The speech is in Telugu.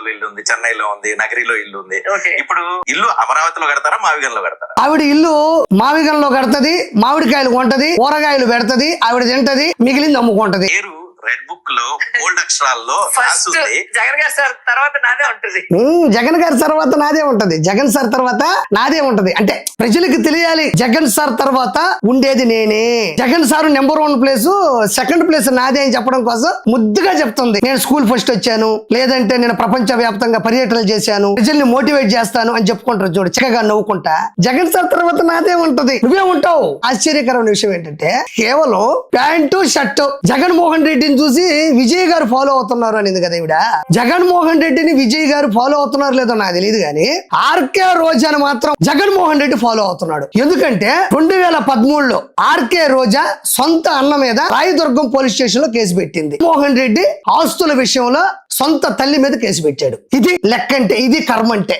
హైదరాబాద్ లో ఇల్లు ఉంది, చెన్నైలో ఉంది, నగరిలో ఇల్లు ఉంది. ఇప్పుడు ఇల్లు అమరావతిలో కడతారా, మావిగంలో కడతారా? ఆవిడ ఇల్లు మావిగంలో కడతది, మామిడికాయలు కొంటది, కూరగాయలు పెడతది, ఆవిడ తింటది, మిగిలింది అమ్ముకుంటది. రెడ్ బుక్ లో బోల్డ్ అక్షరాల్లో రాస్తుంది జగన్ గారి సార్ తర్వాత నాదే ఉంటది. జగన్ గారి తర్వాత నాదే ఉంటది, జగన్ సార్ తర్వాత నాదే ఉంటది. అంటే ప్రజలకు తెలియాలి జగన్ సార్ తర్వాత ఉండేది నేనే. Jagan sir number 1 place, second place నాదే అని చెప్పడం కోసం ముద్దుగా చెప్తుంది. నేను స్కూల్ ఫస్ట్ వచ్చాను, లేదంటే నేను ప్రపంచ వ్యాప్తంగా పర్యటనలు చేశాను, ప్రజల్ని మోటివేట్ చేస్తాను అని చెప్పుకుంటారు చూడు, చక్కగా నవ్వుకుంటా. జగన్ సార్ తర్వాత నాదే ఉంటది, నువ్వే ఉంటావు. ఆశ్చర్యకరమైన విషయం ఏంటంటే కేవలం ప్యాంటు షర్టు జగన్మోహన్ రెడ్డిని చూసి విజయ్ గారు ఫాలో అవుతున్నారు అనేది కదా ఈవిడ. జగన్మోహన్ రెడ్డిని విజయ్ గారు ఫాలో అవుతున్నారు లేదో నాకు తెలియదు కానీ ఆర్కే రోజాని మాత్రం జగన్మోహన్ రెడ్డి ఫాలో అవుతున్నాడు. ఎందుకంటే 2013లో ఆర్కే రోజా సొంత అన్న మీద రాయదుర్గం పోలీస్ స్టేషన్ లో కేసు పెట్టింది. మోహన్ రెడ్డి ఆస్తుల విషయంలో సొంత తల్లి మీద కేసు పెట్టాడు. ఇది లెక్కంటే, ఇది కర్మంటే.